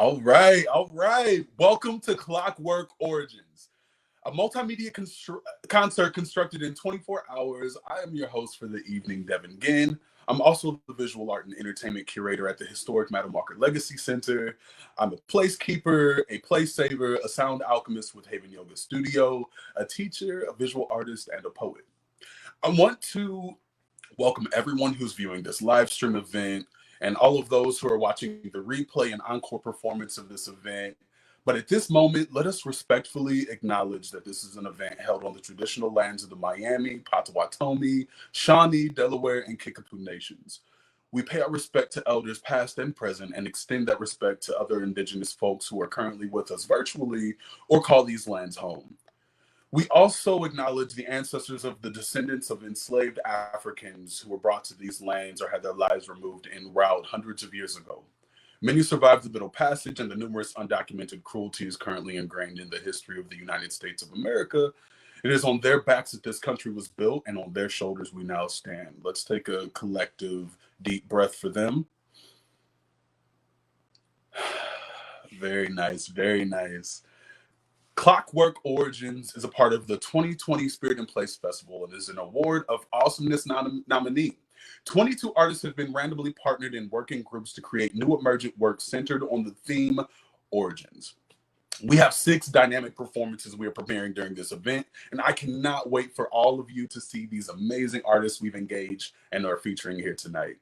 All right. Welcome to Clockwork Origins, a multimedia concert constructed in 24 hours. I am your host for the evening, Devin Ginn. I'm also the visual art and entertainment curator at the historic Madam Walker Legacy Center. I'm a placekeeper, a place saver, a sound alchemist with Haven Yoga Studio, a teacher, a visual artist, and a poet. I want to welcome everyone who's viewing this live stream event and all of those who are watching the replay and encore performance of this event. But at this moment, let us respectfully acknowledge that this is an event held on the traditional lands of the Miami, Potawatomi, Shawnee, Delaware, and Kickapoo nations. We pay our respect to elders past and present and extend that respect to other indigenous folks who are currently with us virtually or call these lands home. We also acknowledge the ancestors of the descendants of enslaved Africans who were brought to these lands or had their lives removed en route hundreds of years ago. Many survived the Middle Passage and the numerous undocumented cruelties currently ingrained in the history of the United States of America. It is on their backs that this country was built, and on their shoulders we now stand. Let's take a collective deep breath for them. Very nice, very nice. Clockwork Origins is a part of the 2020 Spirit in Place Festival and is an Award of Awesomeness nominee. 22 artists have been randomly partnered in working groups to create new emergent works centered on the theme Origins. We have 6 dynamic performances we are preparing during this event, and I cannot wait for all of you to see these amazing artists we've engaged and are featuring here tonight.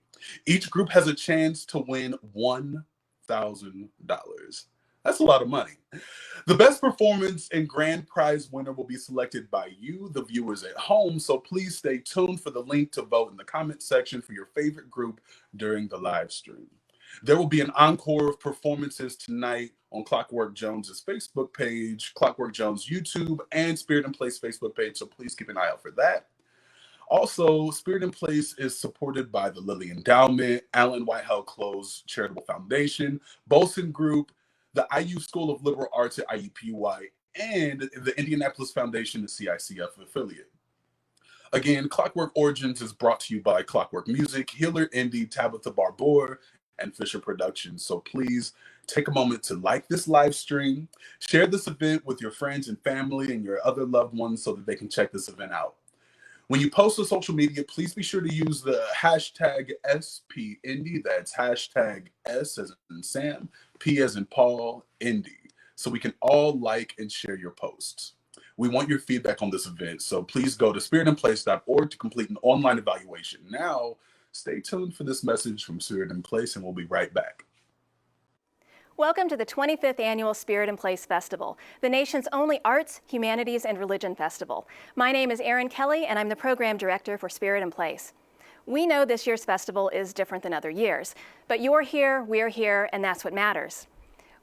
Each group has a chance to win $1,000. That's a lot of money. The best performance and grand prize winner will be selected by you, the viewers at home, so please stay tuned for the link to vote in the comment section for your favorite group during the live stream. There will be an encore of performances tonight on Clockwork Jones's Facebook page, Clockwork Jones YouTube, and Spirit in Place Facebook page, so please keep an eye out for that. Also, Spirit in Place is supported by the Lilly Endowment, Allen Whitehouse Close Charitable Foundation, Bolson Group, the IU School of Liberal Arts at IUPUI, and the Indianapolis Foundation, the CICF affiliate. Again, Clockwork Origins is brought to you by Clockwork Music, Healer Indie, Tabitha Barbour, and Fisher Productions. So please take a moment to like this live stream, share this event with your friends and family and your other loved ones so that they can check this event out. When you post to social media, please be sure to use the hashtag SPIndie. That's hashtag S as in Sam, P as in Paul, Indie, so we can all like and share your posts. We want your feedback on this event, so please go to spiritinplace.org to complete an online evaluation. Now, stay tuned for this message from Spirit in Place, and we'll be right back. Welcome to the 25th Annual Spirit in Place Festival, the nation's only arts, humanities, and religion festival. My name is Erin Kelly, and I'm the program director for Spirit in Place. We know this year's festival is different than other years, but you're here, we're here, and that's what matters.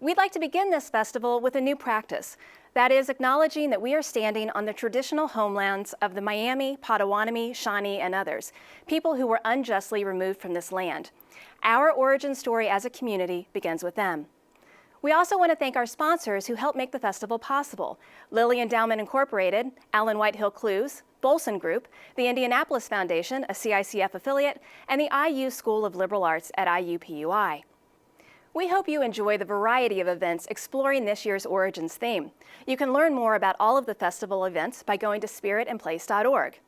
We'd like to begin this festival with a new practice. That is acknowledging that we are standing on the traditional homelands of the Miami, Potawatomi, Shawnee, and others, people who were unjustly removed from this land. Our origin story as a community begins with them. We also want to thank our sponsors who helped make the festival possible: Lilly Endowment Incorporated, Allen Whitehill Clues, Bolson Group, the Indianapolis Foundation, a CICF affiliate, and the IU School of Liberal Arts at IUPUI. We hope you enjoy the variety of events exploring this year's Origins theme. You can learn more about all of the festival events by going to spiritinplace.org.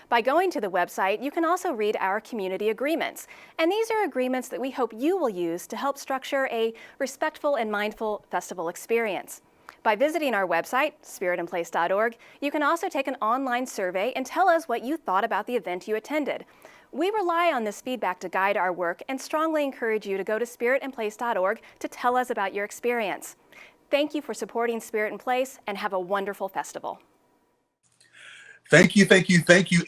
By going to the website, you can also read our community agreements. And these are agreements that we hope you will use to help structure a respectful and mindful festival experience. By visiting our website, spiritinplace.org, you can also take an online survey and tell us what you thought about the event you attended. We rely on this feedback to guide our work and strongly encourage you to go to spiritinplace.org to tell us about your experience. Thank you for supporting Spirit in Place, and have a wonderful festival. Thank you,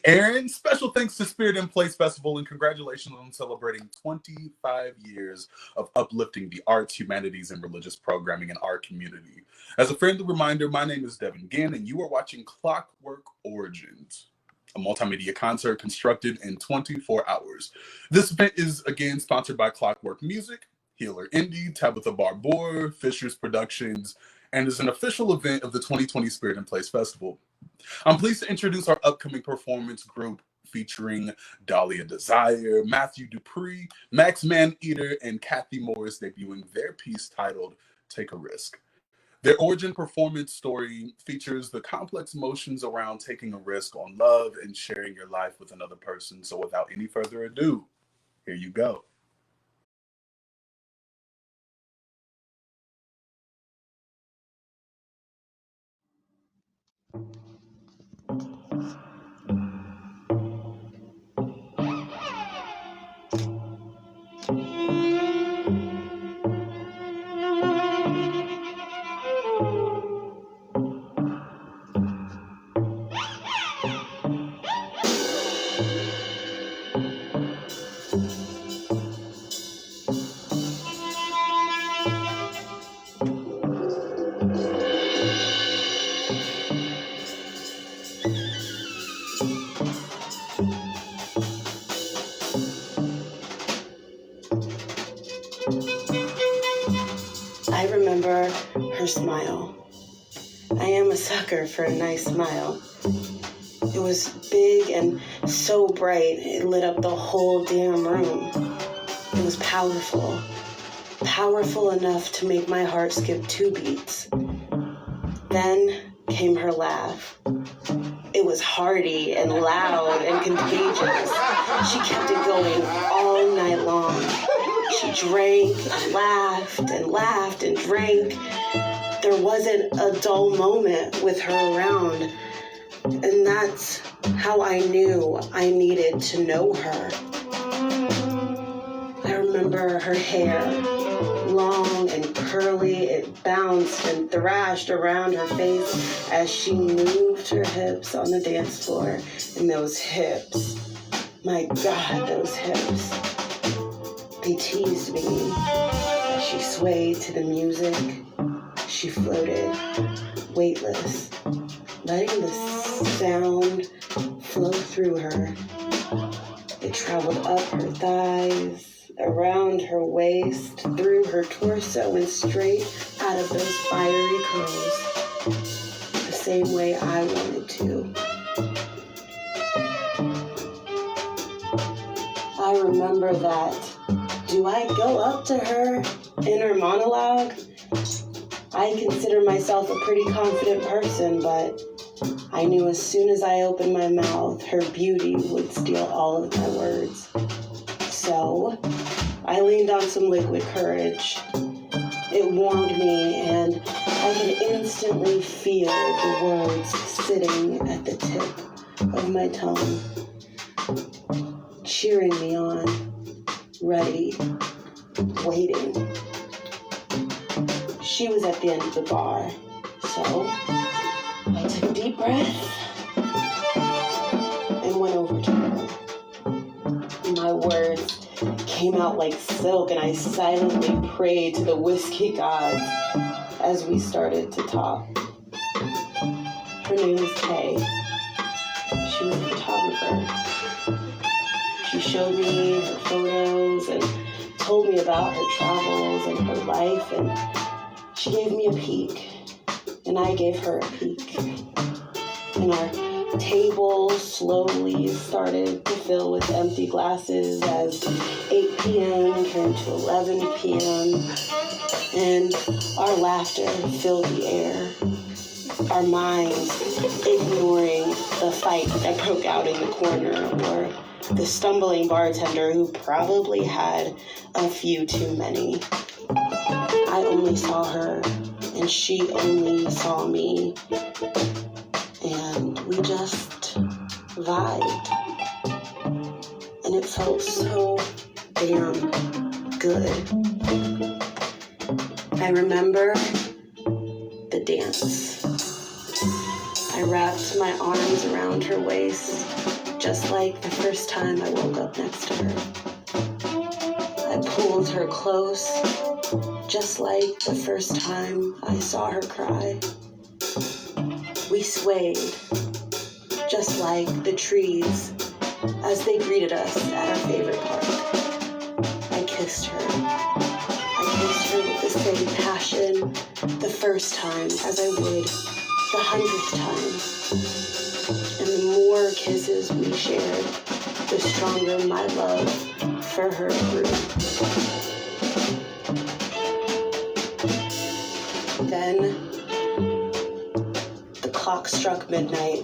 Erin. Special thanks to Spirit in Place Festival, and congratulations on celebrating 25 years of uplifting the arts, humanities, and religious programming in our community. As a friendly reminder, my name is Devin Ginn, and you are watching Clockwork Origins, a multimedia concert constructed in 24 hours. This event is again sponsored by Clockwork Music, Healer Indie, Tabitha Barbour, Fisher's Productions, and is an official event of the 2020 Spirit in Place Festival. I'm pleased to introduce our upcoming performance group featuring Dahlia Desire, Matthew Dupree, Max Maneater, and Cathy Morris, debuting their piece titled take a risk. Their origin performance story features the complex emotions around taking a risk on love and sharing your life with another person. So without any further ado, here you go. I remember her smile. I am a sucker for a nice smile. It was big and so bright, it lit up the whole damn room. It was powerful. Powerful enough to make my heart skip 2 beats. Then came her laugh. It was hearty and loud and contagious. She kept it going all night long. She drank and laughed and drank. There wasn't a dull moment with her around. And that's how I knew I needed to know her. I remember her hair, long and curly. It bounced and thrashed around her face as she moved her hips on the dance floor. And those hips, my God, those hips. They teased me as she swayed to the music. She floated, weightless, letting the sound flow through her. It traveled up her thighs, around her waist, through her torso, and straight out of those fiery curls, the same way I wanted to. I remember that. Do I go up to her in her monologue? I consider myself a pretty confident person, but I knew as soon as I opened my mouth, her beauty would steal all of my words. So I leaned on some liquid courage. It warmed me, and I could instantly feel the words sitting at the tip of my tongue, cheering me on, ready, waiting. She was at the end of the bar, so I took a deep breath and went over to her. My words came out like silk, and I silently prayed to the whiskey gods as we started to talk. Her name was Kay. She was a photographer. She showed me her photos and told me about her travels and her life, and she gave me a peek, and I gave her a peek. And our table slowly started to fill with empty glasses as 8 p.m. turned to 11 p.m. And our laughter filled the air, our minds ignoring the fight that broke out in the corner, or the stumbling bartender who probably had a few too many. I only saw her, and she only saw me, and we just vibed, and it felt so damn good. I remember the dance. I wrapped my arms around her waist, just like the first time I woke up next to her. I pulled her close, just like the first time I saw her cry. We swayed, just like the trees as they greeted us at our favorite park. I kissed her. I kissed her with the same passion the first time as I would the 100th time. And the more kisses we shared, the stronger my love for her grew. then the clock struck midnight,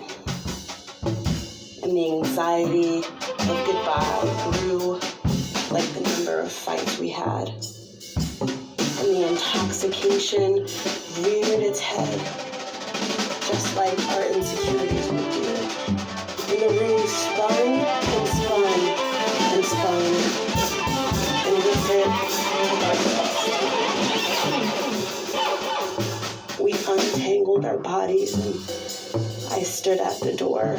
and the anxiety of goodbye grew like the number of fights we had. And the intoxication reared its head, just like our insecurities would do. And the room spun and spun and spun, and with it, we untangled our bodies, and I stood at the door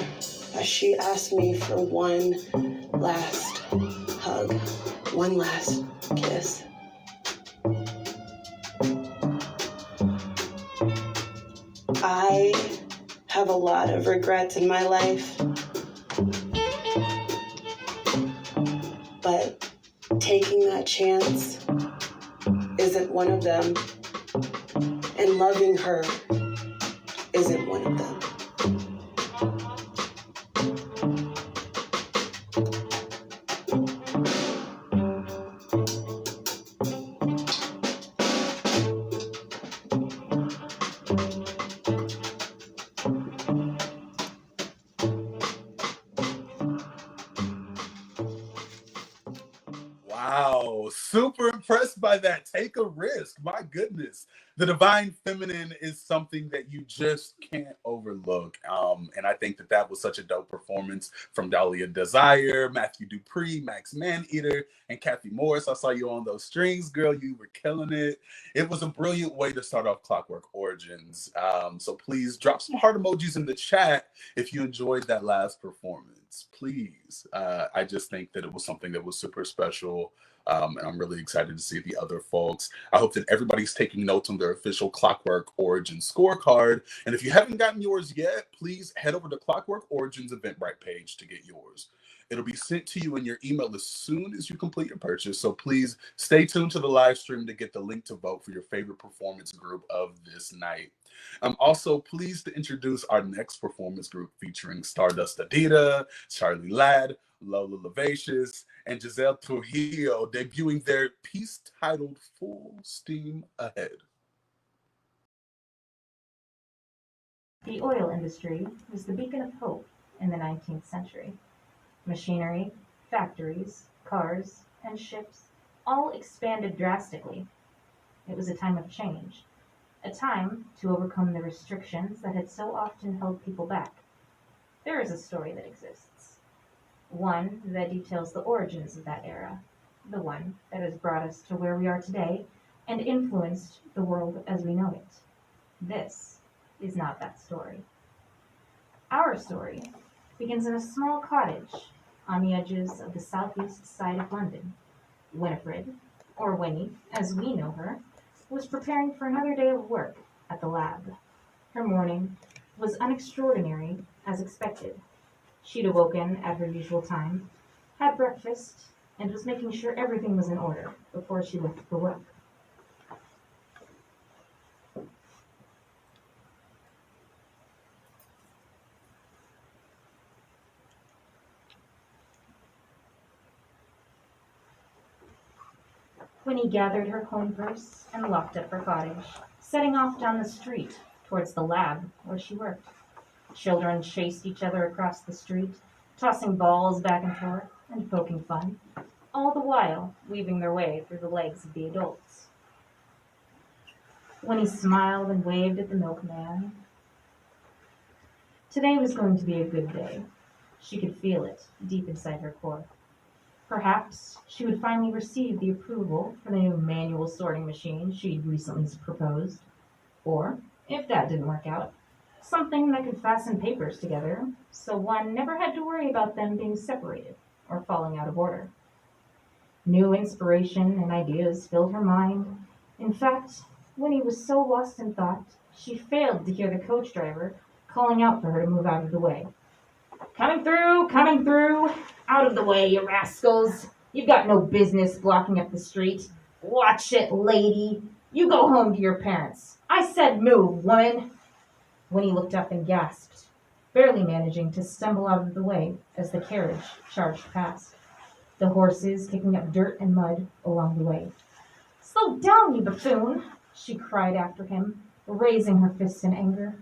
as she asked me for one last hug, one last kiss. I have a lot of regrets in my life, but taking that chance isn't one of them, and loving her isn't one of them. Wow, super impressed by that. Take a risk. My goodness. The divine feminine is something that you just can't overlook. And I think that that was such a dope performance from Dahlia Desire, Matthew Dupree, Max Maneater, and Cathy Morris. I saw you on those strings, girl. You were killing it. It was a brilliant way to start off Clockwork Origins. So please drop some heart emojis in the chat if you enjoyed that last performance. Please. I just think that it was something that was super special. And I'm really excited to see the other folks. I hope that everybody's taking notes on their official Clockwork Origins scorecard. And if you haven't gotten yours yet, please head over to Clockwork Origins Eventbrite page to get yours. It'll be sent to you in your email as soon as you complete your purchase. So please stay tuned to the live stream to get the link to vote for your favorite performance group of this night. I'm also pleased to introduce our next performance group featuring Stardust Adita, Charlie Ladd, Lola Lovacious, and Giselle Trujillo, debuting their piece titled Full Steam Ahead. The oil industry was the beacon of hope in the 19th century. Machinery, factories, cars, and ships all expanded drastically. It was a time of change, a time to overcome the restrictions that had so often held people back. There is a story that exists, one that details the origins of that era, the one that has brought us to where we are today and influenced the world as we know it. This is not that story. Our story begins in a small cottage on the edges of the southeast side of London. Winifred, or Winnie, as we know her, was preparing for another day of work at the lab. Her morning was unextraordinary as expected. She'd awoken at her usual time, had breakfast, and was making sure everything was in order before she left for work. Winnie gathered her coin purse and locked up her cottage, setting off down the street towards the lab where she worked. Children chased each other across the street, tossing balls back and forth and poking fun, all the while weaving their way through the legs of the adults. Winnie smiled and waved at the milkman. Today was going to be a good day. She could feel it deep inside her core. Perhaps she would finally receive the approval for the new manual sorting machine she'd recently proposed. Or, if that didn't work out, something that could fasten papers together so one never had to worry about them being separated or falling out of order. New inspiration and ideas filled her mind. In fact, Winnie was so lost in thought, she failed to hear the coach driver calling out for her to move out of the way. Coming through, out of the way, you rascals. You've got no business blocking up the street. Watch it, lady. You go home to your parents. I said move, woman. Winnie looked up and gasped, barely managing to stumble out of the way as the carriage charged past, the horses kicking up dirt and mud along the way. Slow down, you buffoon, she cried after him, raising her fists in anger.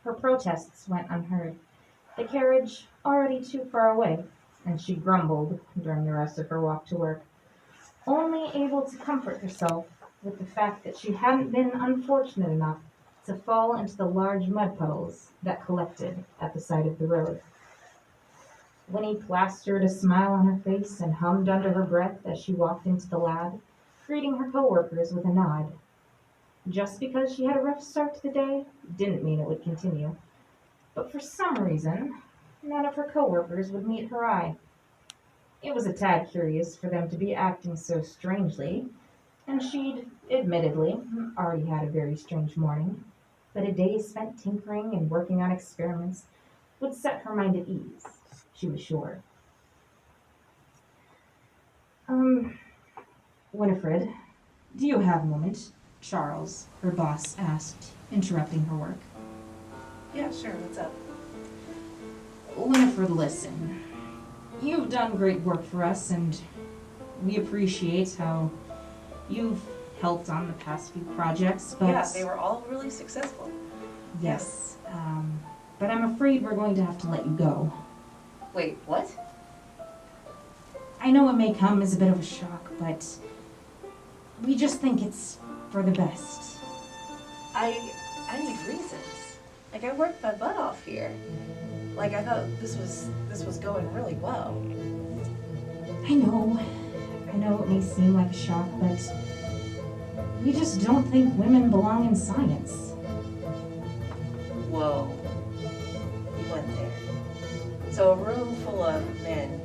Her protests went unheard, the carriage already too far away, and she grumbled during the rest of her walk to work, only able to comfort herself with the fact that she hadn't been unfortunate enough to fall into the large mud puddles that collected at the side of the road. Winnie plastered a smile on her face and hummed under her breath as she walked into the lab, greeting her coworkers with a nod. Just because she had a rough start to the day didn't mean it would continue. But for some reason, none of her coworkers would meet her eye. It was a tad curious for them to be acting so strangely, and she'd, admittedly, already had a very strange morning, but a day spent tinkering and working on experiments would set her mind at ease, she was sure. Winifred, do you have a moment? Charles, her boss, asked, interrupting her work. Yeah, sure, what's up? Winifred, listen. You've done great work for us, and we appreciate how you've helped on the past few projects, but... Yeah, they were all really successful. Yes, but I'm afraid we're going to have to let you go. Wait, what? I know it may come as a bit of a shock, but we just think it's for the best. I need reasons. Like, I worked my butt off here. Like, I thought this was going really well. I know it may seem like a shock, but we just don't think women belong in science. Whoa. You went there. So a room full of men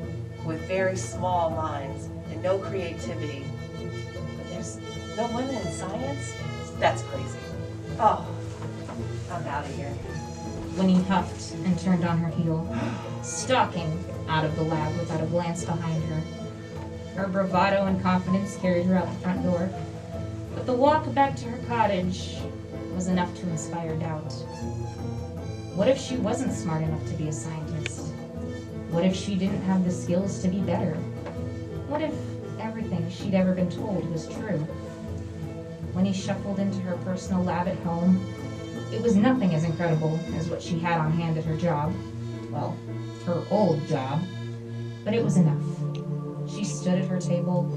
with very small minds and no creativity. But there's no women in science? That's crazy. Oh, I'm out of here. Winnie huffed and turned on her heel, stalking out of the lab without a glance behind her. Her bravado and confidence carried her out the front door, but the walk back to her cottage was enough to inspire doubt. What if she wasn't smart enough to be a scientist? What if she didn't have the skills to be better? What if everything she'd ever been told was true? When he shuffled into her personal lab at home, it was nothing as incredible as what she had on hand at her job. Well, her old job. But it was enough. She stood at her table,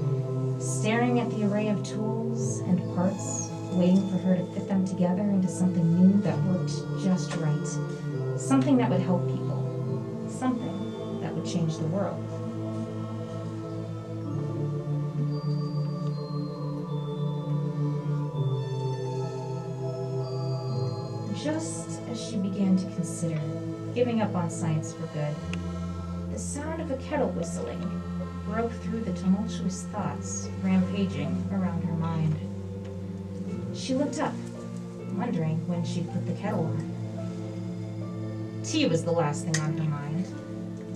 staring at the array of tools and parts, waiting for her to fit them together into something new that worked just right. Something that would help people. Something that would change the world. Just as she began to consider giving up on science for good, the sound of a kettle whistling broke through the tumultuous thoughts rampaging around her mind. She looked up, wondering when she'd put the kettle on. Tea was the last thing on her mind,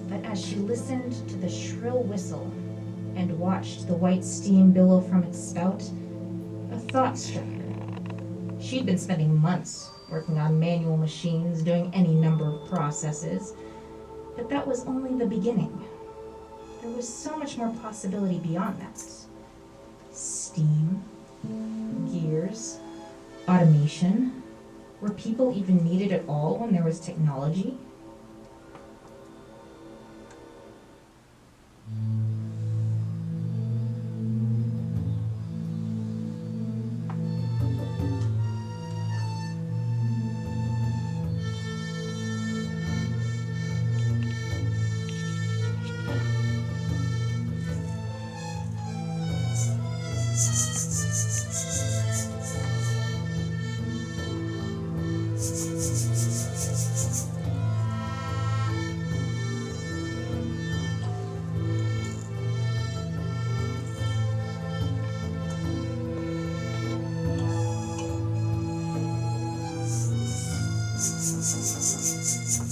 but as she listened to the shrill whistle and watched the white steam billow from its spout, a thought struck her. She'd been spending months working on manual machines, doing any number of processes, but that was only the beginning. There was so much more possibility beyond that. Steam, gears, automation. Were people even needed at all when there was technology?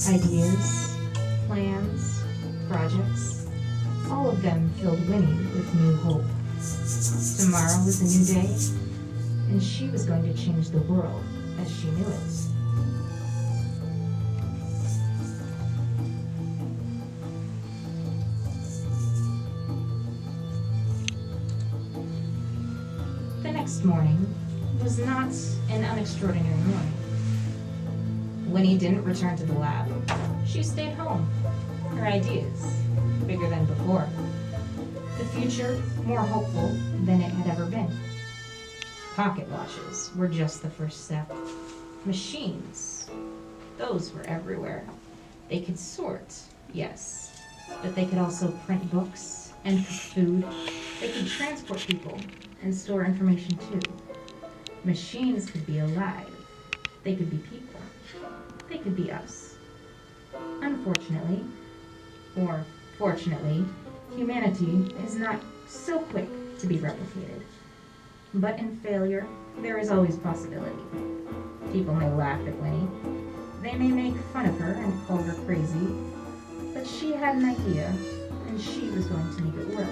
Ideas, plans, projects, all of them filled Winnie with new hope. Tomorrow was a new day, and she was going to change the world as she knew it. The next morning, was not an unextraordinary morning. Winnie didn't return to the lab. She stayed home. Her ideas, bigger than before. The future, more hopeful than it had ever been. Pocket watches were just the first step. Machines, those were everywhere. They could sort, yes, but they could also print books and cook food. They could transport people and store information too. Machines could be alive. They could be people. They could be us. Unfortunately, or fortunately, humanity is not so quick to be replicated. But in failure, there is always possibility. People may laugh at Winnie. They may make fun of her and call her crazy. But she had an idea, and she was going to make it work.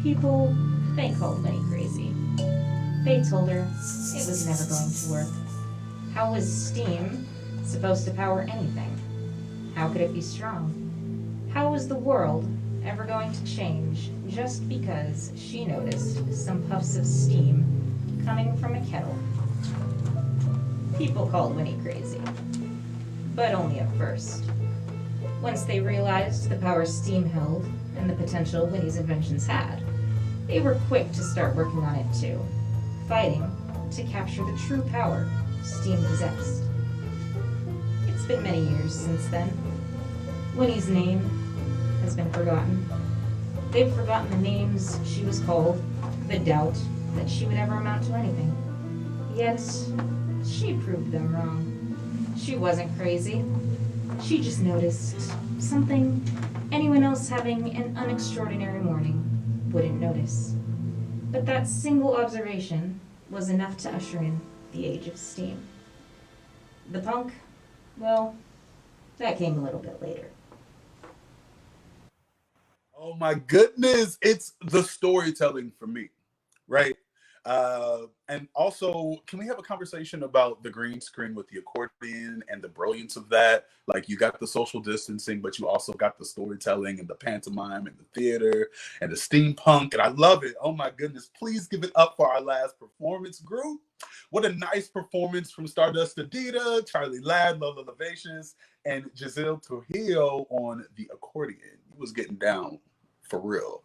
People, they called Winnie crazy. They told her it was never going to work. How was steam supposed to power anything? How could it be strong? How was the world ever going to change just because she noticed some puffs of steam coming from a kettle? People called Winnie crazy, but only at first. Once they realized the power steam held and the potential Winnie's inventions had, they were quick to start working on it too, fighting to capture the true power steam possessed. It's been many years since then. Winnie's name has been forgotten. They've forgotten the names she was called, the doubt that she would ever amount to anything. Yet, she proved them wrong. She wasn't crazy. She just noticed something anyone else having an unextraordinary morning wouldn't notice. But that single observation was enough to usher in the age of steam. The punk, well, that came a little bit later. Oh my goodness, it's the storytelling for me, right? And also, can we have a conversation about the green screen with the accordion and the brilliance of that? Like, you got the social distancing, but you also got the storytelling and the pantomime and the theater and the steampunk, and I love it. Oh my goodness, please give it up for our last performance group. What a nice performance from Stardust, Adita, Charlie Ladd, Lola Lovacious, and Giselle Trujillo on the accordion. He was getting down for real.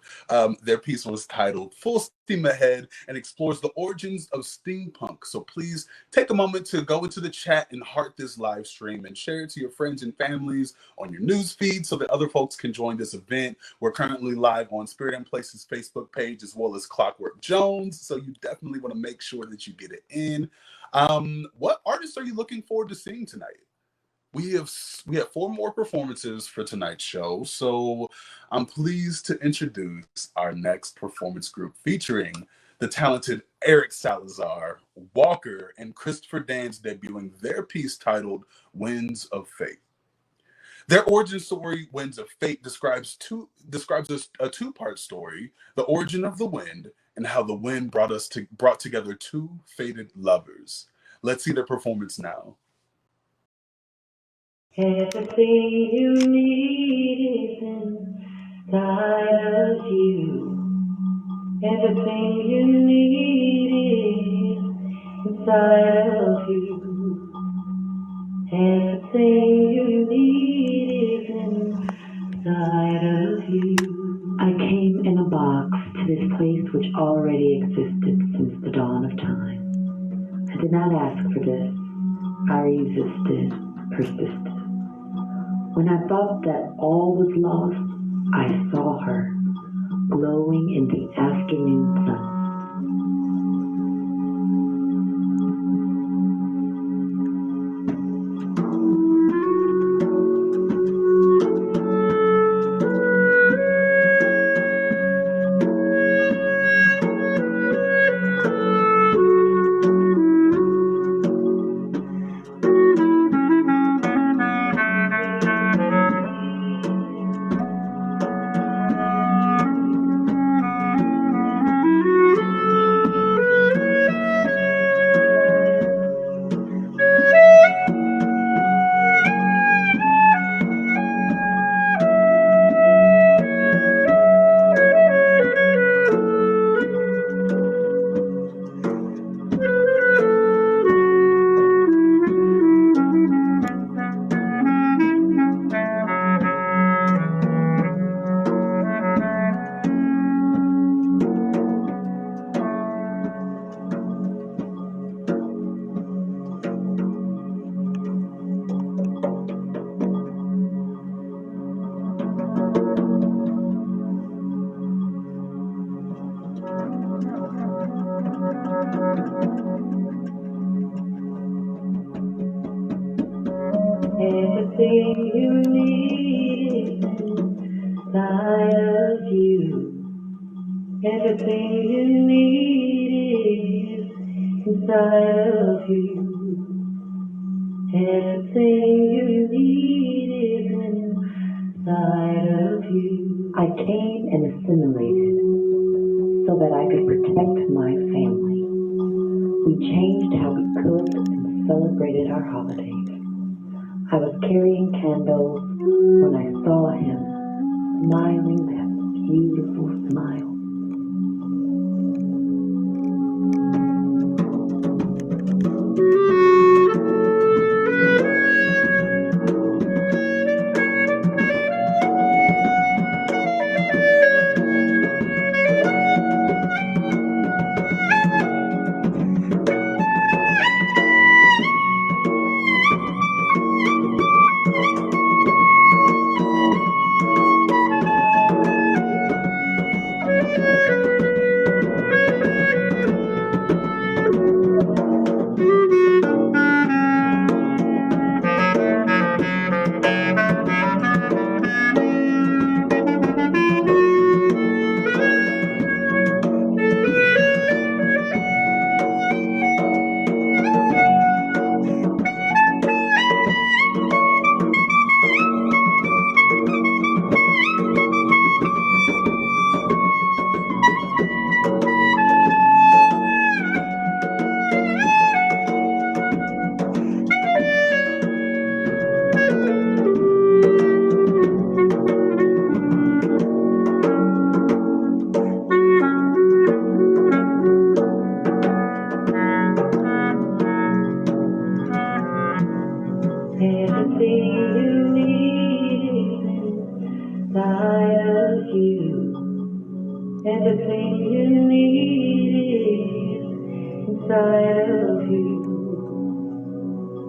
Their piece was titled Full Steam Ahead and explores the origins of steampunk. So please take a moment to go into the chat and heart this live stream and share it to your friends and families on your news feed so that other folks can join this event. We're currently live on Spirit and Places Facebook page as well as Clockwork Jones. So you definitely want to make sure that you get it in. What artists are you looking forward to seeing tonight? We have 4 more performances for tonight's show, so I'm pleased to introduce our next performance group featuring the talented Eric Salazar, Walker, and Christopher Dance debuting their piece titled Winds of Fate. Their origin story, Winds of Fate, describes a two-part story, the origin of the wind and how the wind brought together 2 fated lovers. Let's see their performance now. Everything you need is inside of you. Everything you need is inside of you. Everything you need is inside of you. I came in a box to this place which already existed since the dawn of time. I did not ask for this. I resisted, persisted. When I thought that all was lost, I saw her, glowing in the afternoon sun. Everything you need inside of you. Everything you need is inside of you. Everything you need is inside of you. I came and assimilated so that I could protect my family. We changed how we cooked and celebrated our holidays. I was carrying candles when I saw him, smiling that beautiful smile. Everything you need is inside of you.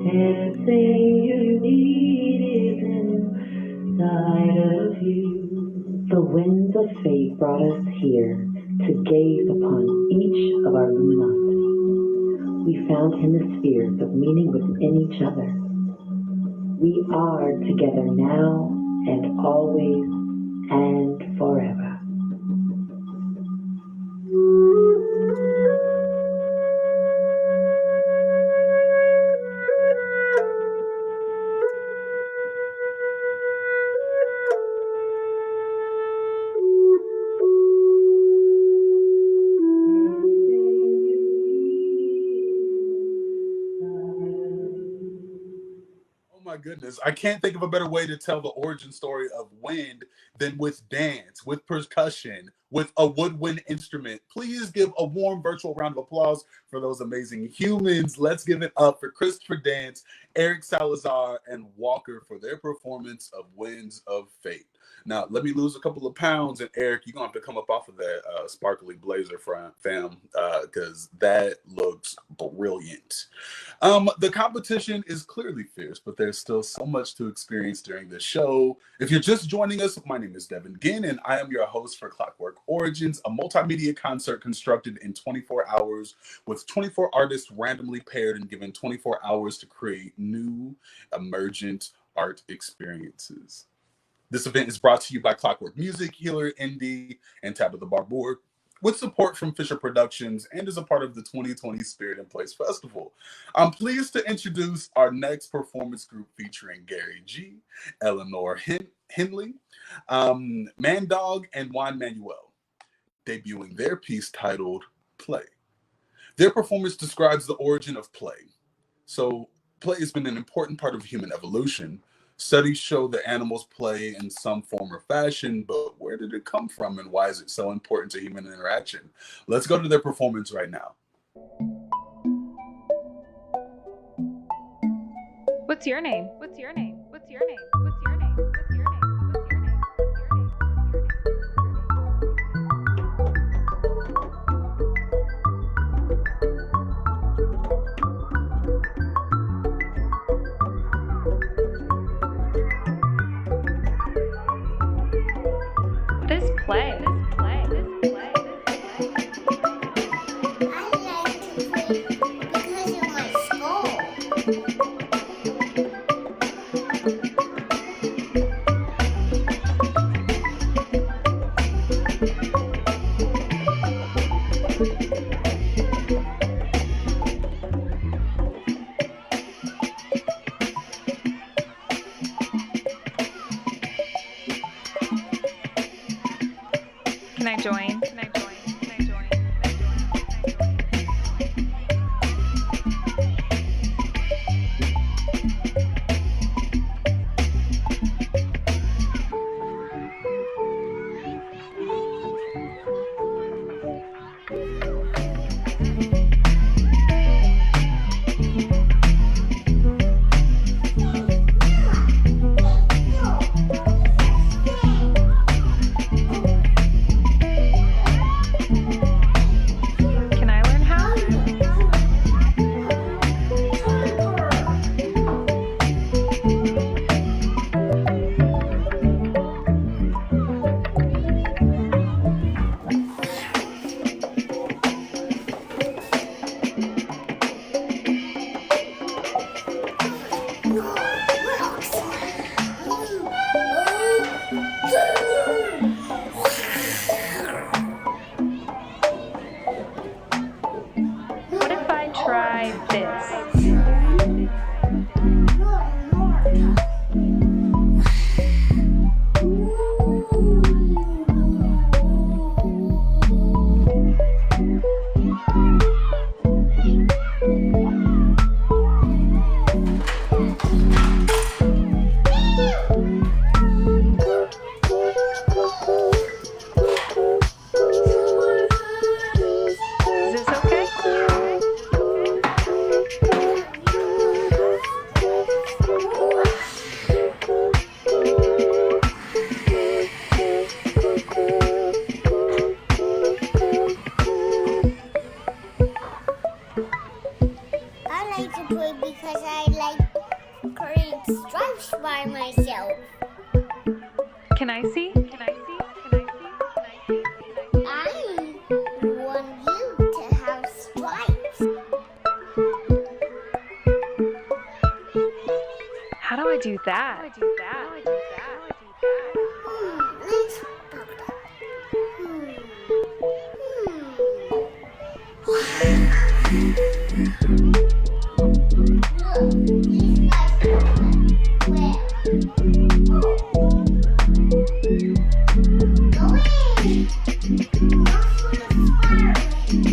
Everything you need is inside of you. The winds of fate brought us here to gaze upon each of our luminosity. We found hemispheres of meaning within each other. We are together now and always and forever. My goodness, I can't think of a better way to tell the origin story of wind than with dance, with percussion, with a woodwind instrument. Please give a warm virtual round of applause for those amazing humans. Let's give it up for Christopher Dance, Eric Salazar, and Walker for their performance of Winds of Fate. Now, let me lose a couple of pounds, and Eric, you're going to have to come up off of that sparkly blazer, fam, because that looks brilliant. The competition is clearly fierce, but there's still so much to experience during this show. If you're just joining us, my name is Devin Ginn, and I am your host for Clockwork Origins, a multimedia concert constructed in 24 hours with 24 artists randomly paired and given 24 hours to create new, emergent art experiences. This event is brought to you by Clockwork Music, Healer Indie, and Tabitha Barbour, with support from Fisher Productions, and is a part of the 2020 Spirit in Place Festival. I'm pleased to introduce our next performance group featuring Gary G, Eleanor Hernly, Mandog, and Juan Manuel, debuting their piece titled Play. Their performance describes the origin of play. So play has been an important part of human evolution. Studies show that animals play in some form or fashion, but where did it come from and why is it so important to human interaction? Let's go to their performance right now. What's your name? What's your name? What's your name? What's your name? What's your name? What's your name? What's your name? What's your name? This play. This play. This play. I like to play because of my skull. Can I join? Can I join? Can I join? Can I join? Can I learn how? What if I try this? Is this okay? I like to play because I like creating stripes by myself. Can I see? Can I see? Can I see? Can I see? Can I see? I want you to have stripes. How do I do that? How do I do that? How do I do that? How do I do that? Let's pop that. Look, these guys are where? Go in. Not for the fire. Let's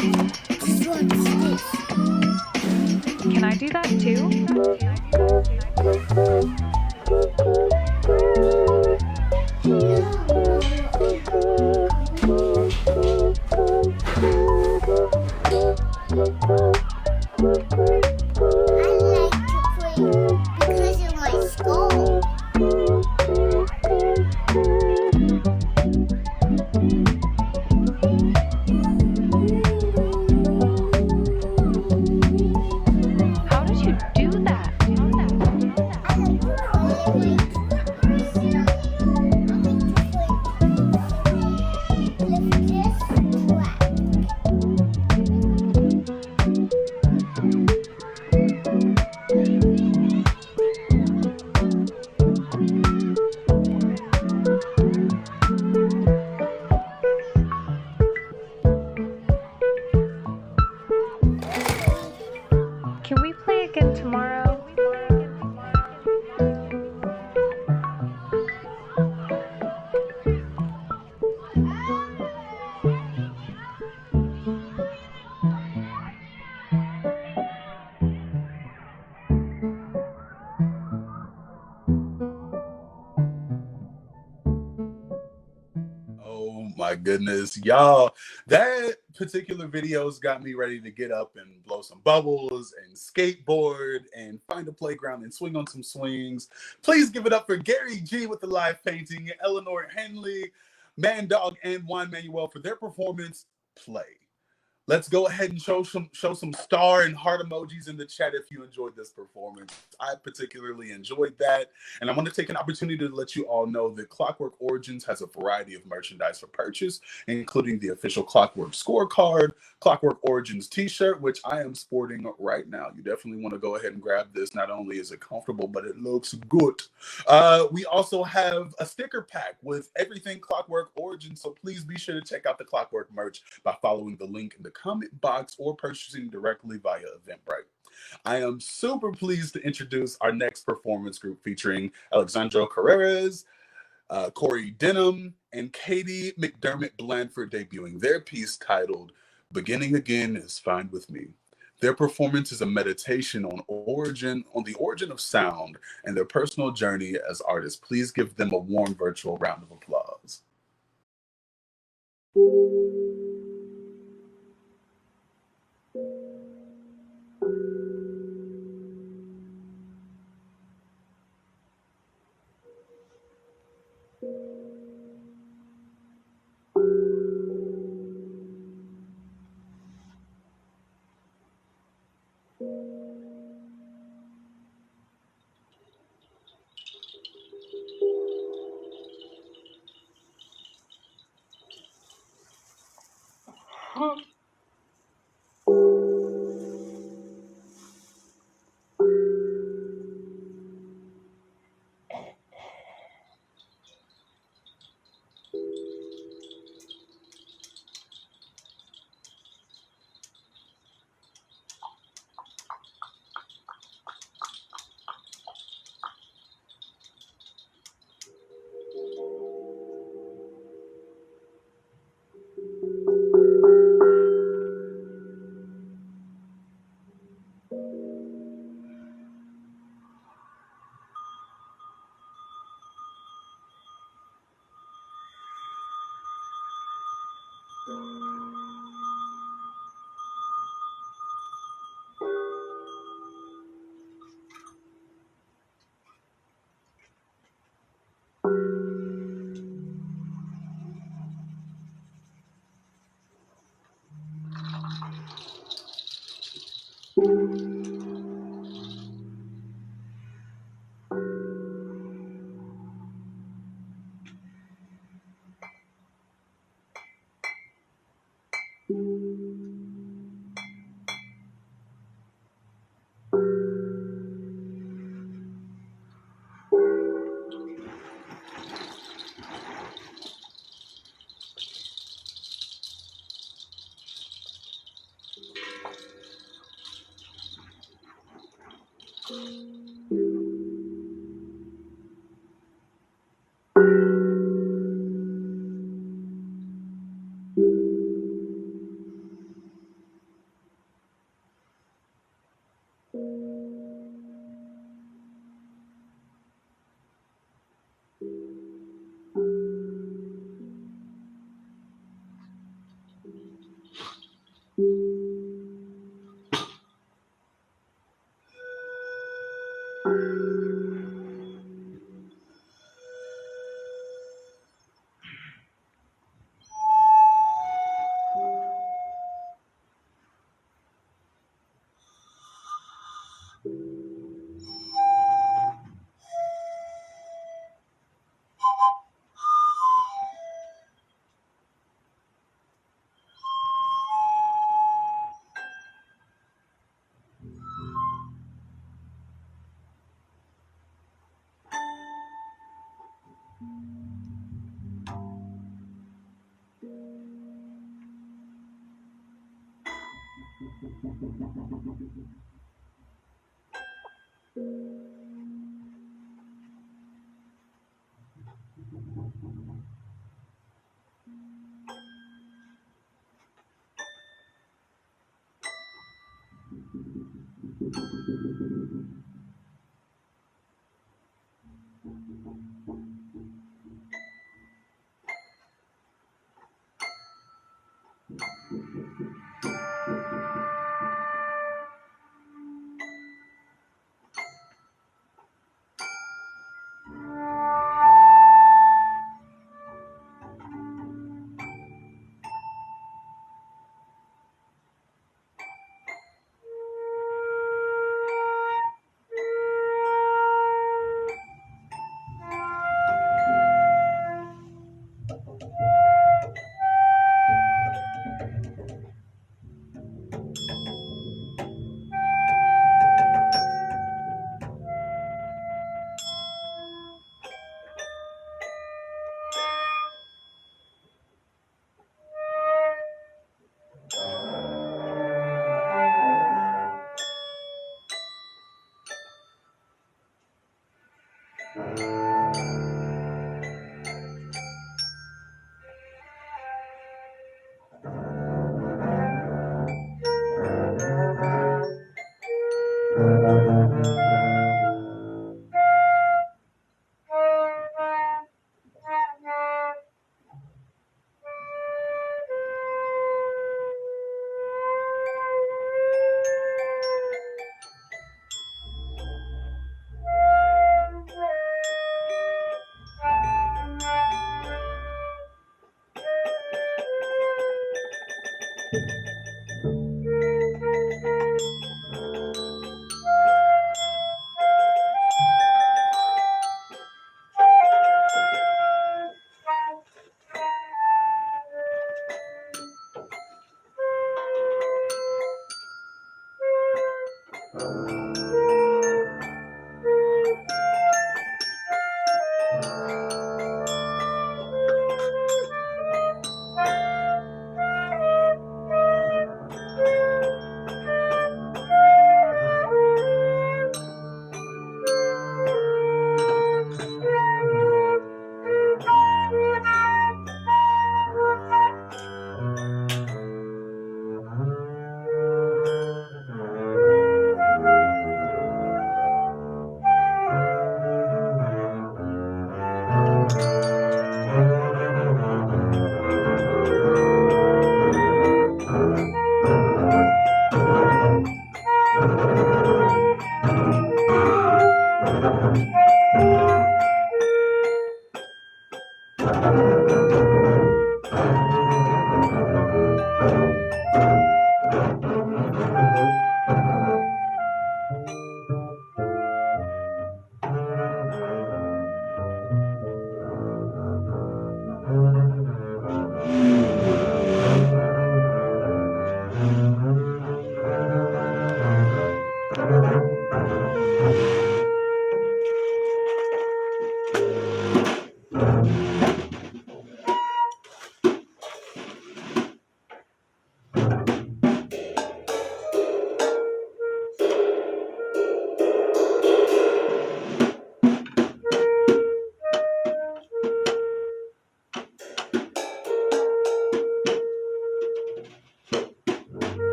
go. my goodness. Y'all, that particular video's got me ready to get up and blow some bubbles and skateboard and find a playground and swing on some swings. Please give it up for Gary G with the live painting, Eleanor, Hernly, Mandog, and Juan Manuel for their performance, Play. Let's go ahead and show some star and heart emojis in the chat if you enjoyed this performance. I particularly enjoyed that. And I want to take an opportunity to let you all know that Clockwork Origins has a variety of merchandise for purchase, including the official Clockwork scorecard, Clockwork Origins t-shirt, which I am sporting right now. You definitely want to go ahead and grab this. Not only is it comfortable, but it looks good. We also have a sticker pack with everything Clockwork Origins, so please be sure to check out the Clockwork merch by following the link in the comment box or purchasing directly via Eventbrite. I am super pleased to introduce our next performance group featuring Alexandro Cazreas, Corey Denham, and Cathy McDermitt-Blanford debuting their piece titled Beginning Again is Fine With Me. Their performance is a meditation on the origin of sound and their personal journey as artists. Please give them a warm virtual round of applause.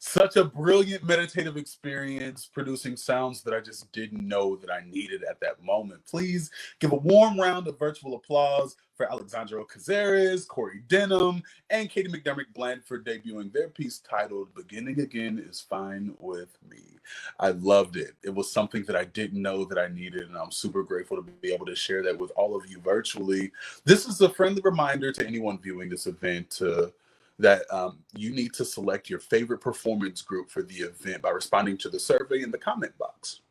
Such a brilliant meditative experience, producing sounds that I just didn't know that I needed at that moment. Please give a warm round of virtual applause for Alexandro Cazreas, Corey Denham, and Katie McDermitt-Blanford debuting their piece titled Beginning Again is Fine With Me. I loved it. It was something that I didn't know that I needed, and I'm super grateful to be able to share that with all of you virtually. This is a friendly reminder to anyone viewing this event that you need to select your favorite performance group for the event by responding to the survey in the comment box.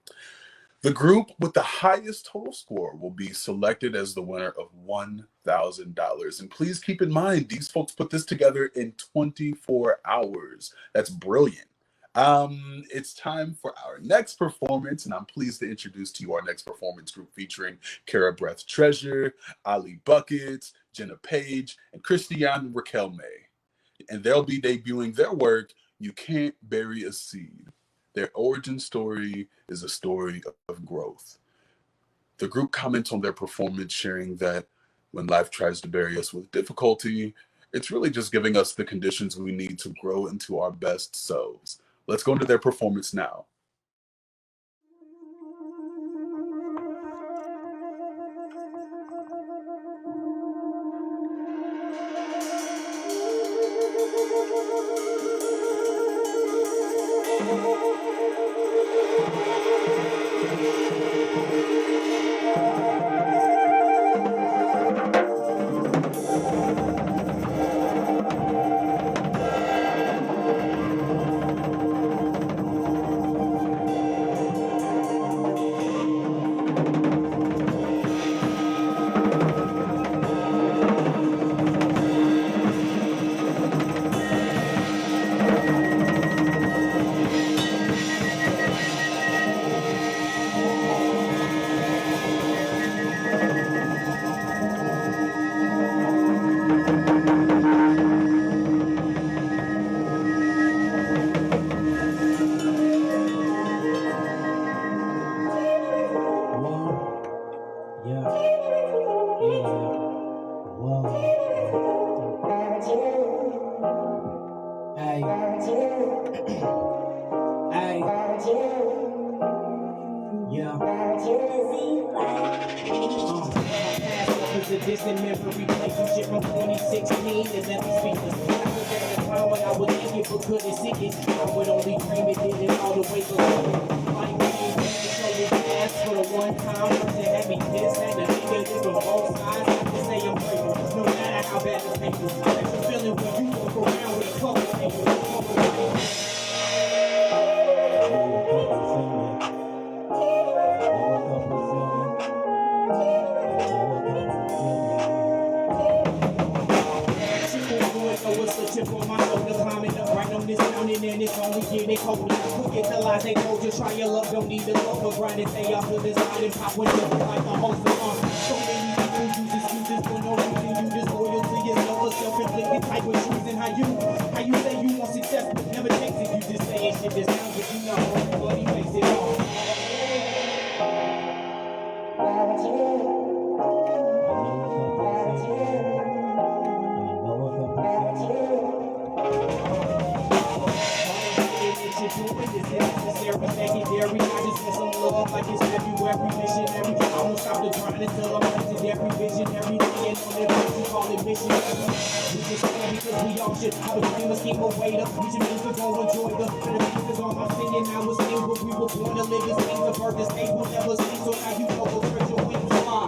The group with the highest total score will be selected as the winner of $1,000. And please keep in mind, these folks put this together in 24 hours. That's brilliant. It's time for our next performance, and I'm pleased to introduce to you our next performance group featuring Kara Breath Treasure, Ali Buckets, Jenna Page, and Christiane Riquelme. And they'll be debuting their work, You Can't Bury a Seed. Their origin story is a story of growth. The group comments on their performance, sharing that when life tries to bury us with difficulty, it's really just giving us the conditions we need to grow into our best selves. Let's go into their performance now. How you say you want shit is down, but you know, money makes it all. Secondary, I just get some love like it's February, missionary. I won't stop the grind until I'm legendary, visionary. And on that place we call it missionary. We just stand because we all should. I was famous, keep away up. We should need to go enjoy the benefits on my singing. Now it's things where we were born to live. This thing, the birth, this thing will never see. So now you know go spread your wings fly.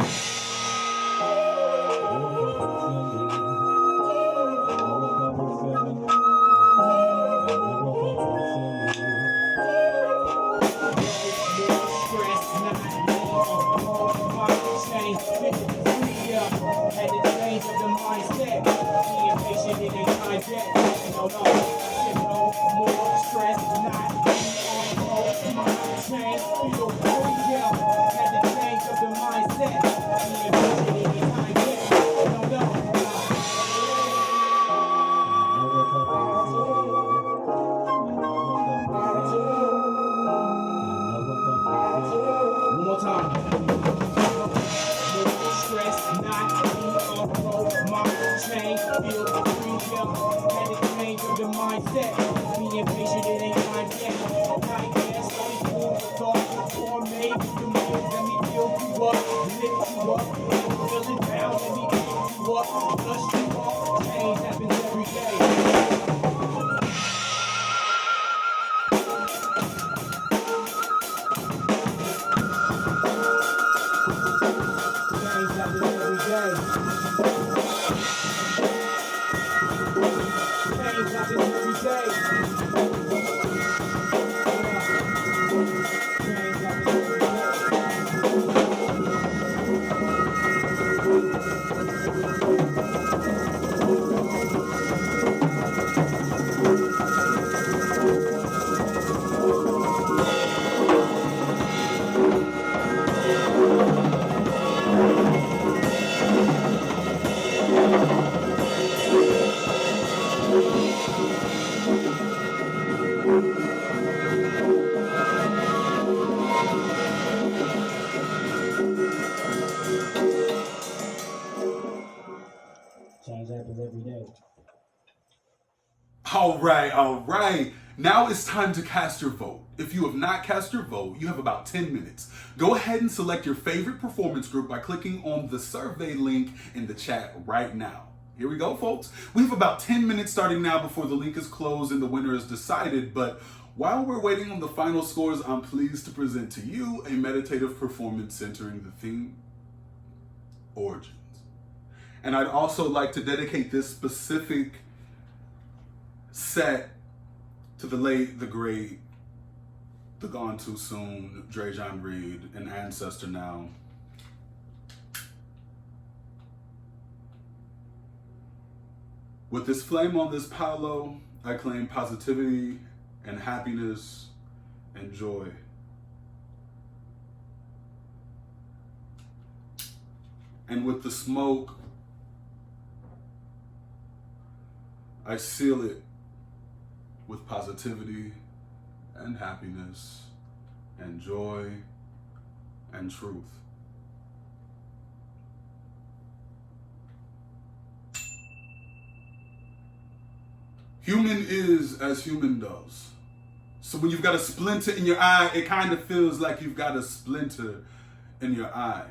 All right. Now it's time to cast your vote. If you have not cast your vote, you have about 10 minutes. Go ahead and select your favorite performance group by clicking on the survey link in the chat right now. Here we go, folks. We have about 10 minutes starting now before the link is closed and the winner is decided. But while we're waiting on the final scores, I'm pleased to present to you a meditative performance centering the theme, Origins. And I'd also like to dedicate this specific set to the late, the great, the gone too soon, Dre John Reed, an ancestor now. With this flame on this palo, I claim positivity and happiness and joy. And with the smoke, I seal it with positivity and happiness and joy and truth. Human is as human does. So when you've got a splinter in your eye, it kind of feels like you've got a splinter in your eye.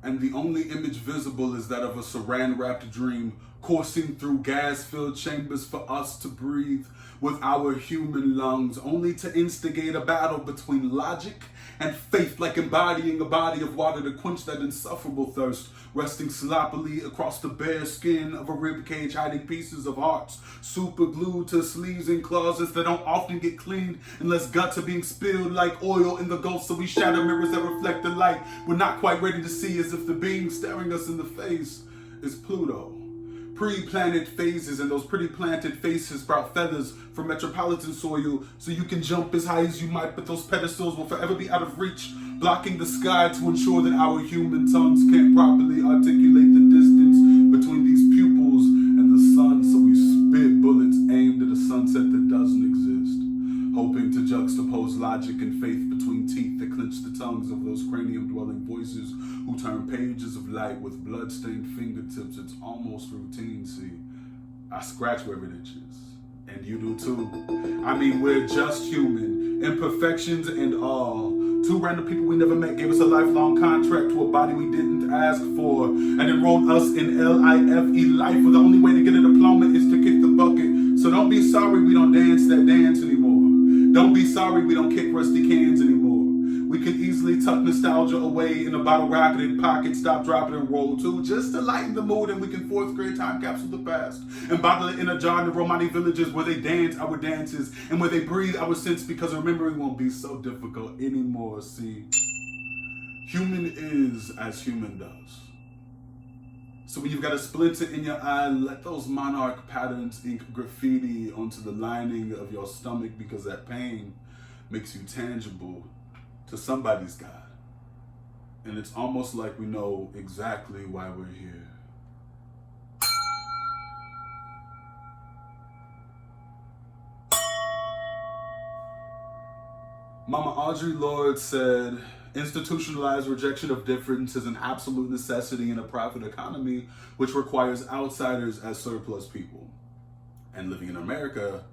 And the only image visible is that of a saran-wrapped dream coursing through gas-filled chambers for us to breathe with our human lungs, only to instigate a battle between logic and faith, like embodying a body of water to quench that insufferable thirst, resting sloppily across the bare skin of a ribcage, hiding pieces of hearts, super glued to sleeves and closets that don't often get cleaned unless guts are being spilled like oil in the gulf, so we shatter mirrors that reflect the light we're not quite ready to see, as if the being staring us in the face is Pluto. Pre-planted phases, and those pretty planted faces sprout feathers from metropolitan soil, so you can jump as high as you might, but those pedestals will forever be out of reach, blocking the sky to ensure that our human tongues can't properly articulate the distance between these pupils and the sun, so we spit bullets aimed at a sunset that doesn't exist. swirling voices who turn pages of light with blood-stained fingertips. It's almost routine, see. I scratch where it itches. And you do too. I mean, we're just human. Imperfections and all. Two random people we never met gave us a lifelong contract to a body we didn't ask for and enrolled us in LIFE life, where the only way to get a diploma is to kick the bucket. So don't be sorry we don't dance that dance anymore. Don't be sorry we don't kick rusty cans anymore. We can easily tuck nostalgia away in a bottle rocketed pocket, stop, drop it, and roll too, just to lighten the mood, and we can fourth grade time capsule the past and bottle it in a jar in the Romani villages where they dance our dances and where they breathe our sense, because remembering won't be so difficult anymore. See, human is as human does. So when you've got a splinter in your eye, let those monarch patterns ink graffiti onto the lining of your stomach, because that pain makes you tangible to somebody's God. And it's almost like we know exactly why we're here. Mama Audre Lorde said, institutionalized rejection of difference is an absolute necessity in a profit economy, which requires outsiders as surplus people. And living in America,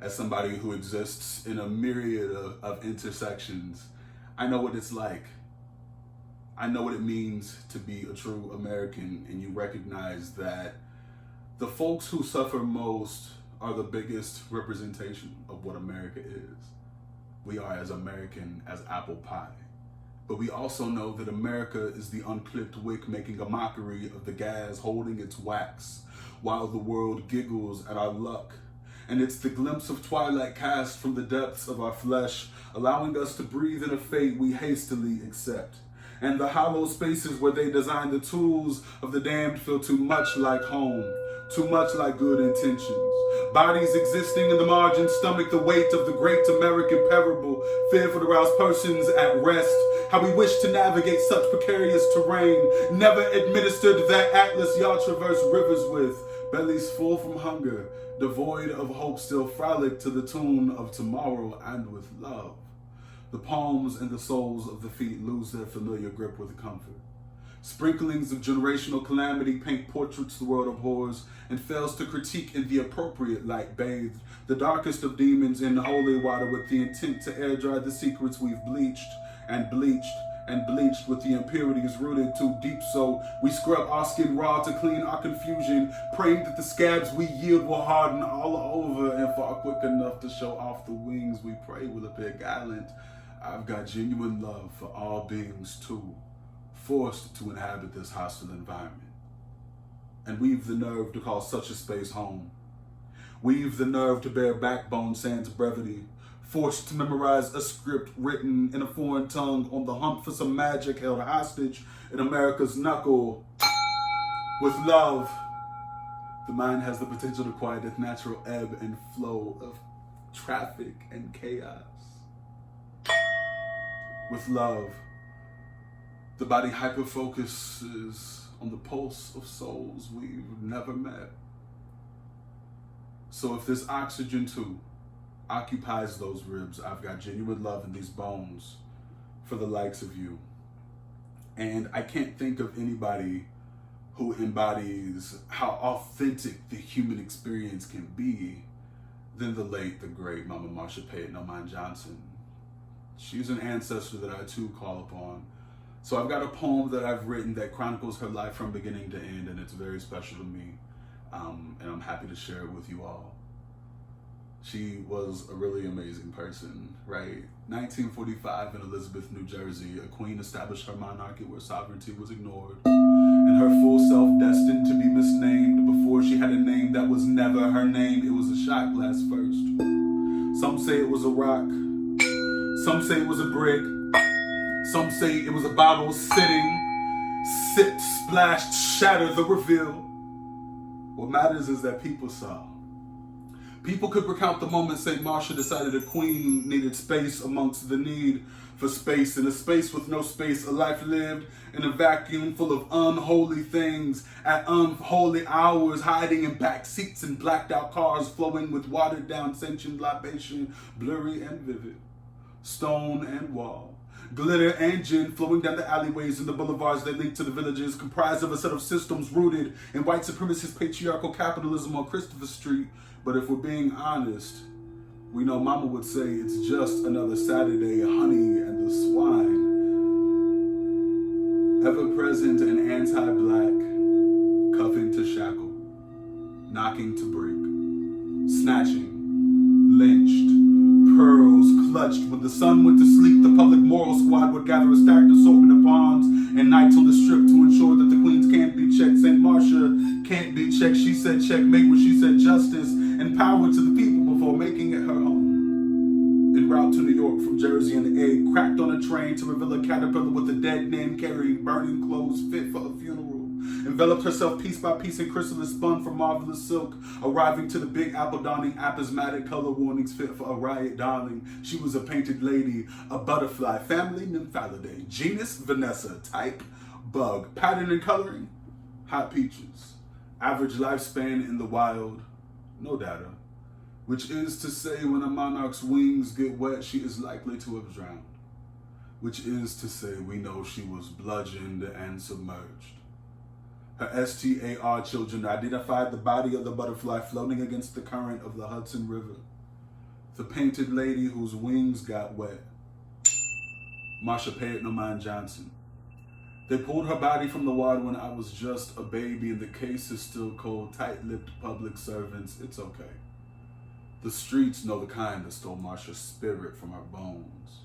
as somebody who exists in a myriad of intersections, I know what it's like. I know what it means to be a true American, and you recognize that the folks who suffer most are the biggest representation of what America is. We are as American as apple pie. But we also know that America is the unclipped wick making a mockery of the gas holding its wax, while the world giggles at our luck. And it's the glimpse of twilight cast from the depths of our flesh, allowing us to breathe in a fate we hastily accept. And the hollow spaces where they design the tools of the damned feel too much like home, too much like good intentions. Bodies existing in the margin stomach the weight of the great American parable, fear for the roused persons at rest. How we wish to navigate such precarious terrain, never administered that atlas y'all traverse rivers with. Bellies full from hunger, devoid of hope, still frolic to the tune of tomorrow and with love. The palms and the soles of the feet lose their familiar grip with comfort. Sprinklings of generational calamity paint portraits the world abhors and fails to critique in the appropriate light, bathed the darkest of demons in holy water with the intent to air dry the secrets we've bleached and bleached and bleached with the impurities rooted too deep, so we scrub our skin raw to clean our confusion, praying that the scabs we yield will harden all over and fall quick enough to show off the wings we pray will appear gallant. I've got genuine love for all beings too, forced to inhabit this hostile environment. And we've the nerve to call such a space home. We've the nerve to bear backbone sans brevity, forced to memorize a script written in a foreign tongue on the hunt for some magic held hostage in America's knuckle. With love, the mind has the potential to quiet its natural ebb and flow of traffic and chaos. With love, the body hyperfocuses on the pulse of souls we've never met. So if this oxygen too occupies those ribs, I've got genuine love in these bones for the likes of you. And I can't think of anybody who embodies how authentic the human experience can be than the late, the great Mama Marsha Payton Oman Johnson. She's an ancestor that I too call upon. So I've got a poem that I've written that chronicles her life from beginning to end, and it's very special to me. And I'm happy to share it with you all. She was a really amazing person, right? 1945 in Elizabeth, New Jersey, a queen established her monarchy where sovereignty was ignored, and her full self destined to be misnamed before she had a name that was never her name. It was a shot glass first. Some say it was a rock. Some say it was a brick. Some say it was a bottle sitting, sipped, splashed, shattered the reveal. What matters is that people saw. People could recount the moment St. Marcia decided a queen needed space amongst the need for space. In a space with no space, a life lived in a vacuum full of unholy things at unholy hours, hiding in back seats and blacked out cars, flowing with watered down sentient libation, blurry and vivid, stone and wall. Glitter and gin flowing down the alleyways and the boulevards that link to the villages, comprised of a set of systems rooted in white supremacist patriarchal capitalism on Christopher Street. But if we're being honest, we know Mama would say it's just another Saturday, honey and the swine. Ever-present and anti-black, cuffing to shackle, knocking to break, snatching, lynched, pearls clutched. When the sun went to sleep, the public moral squad would gather a stacked assortment of pawns and knights on the strip to ensure that the queens can't be checked. St. Marcia can't be checked. She said checkmate when she said justice and power to the people before making it her home. En route to New York from Jersey, an egg cracked on a train to reveal a caterpillar with a dead name carrying burning clothes fit for a funeral. Enveloped herself piece by piece in chrysalis spun from marvelous silk, arriving to the Big Apple donning apismatic color warnings fit for a riot darling. She was a painted lady, a butterfly, family Nymphalidae, genus Vanessa, type bug, pattern and coloring hot peaches, average lifespan in the wild, no data. Which is to say, when a monarch's wings get wet, she is likely to have drowned. Which is to say, we know she was bludgeoned and submerged. Her STAR children identified the body of the butterfly floating against the current of the Hudson River. The painted lady whose wings got wet. Marsha Payette No Mind Johnson. They pulled her body from the water when I was just a baby, and the case is still cold. Tight-lipped public servants, it's okay. The streets know the kind that stole Marsha's spirit from her bones.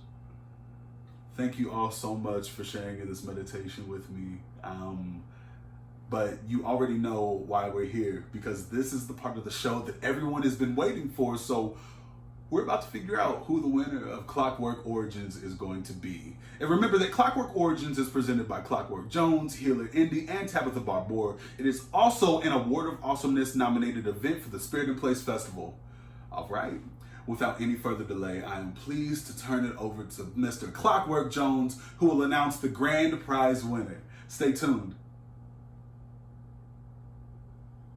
Thank you all so much for sharing in this meditation with me. But you already know why we're here, because this is the part of the show that everyone has been waiting for. So we're about to figure out who the winner of Clockwork Origins is going to be. And remember that Clockwork Origins is presented by Clockwork Jones, Healer Indy, and Tabitha Barbour. It is also an Award of Awesomeness nominated event for the Spirit in Place Festival. All right, without any further delay, I am pleased to turn it over to Mr. Clockwork Jones, who will announce the grand prize winner. Stay tuned.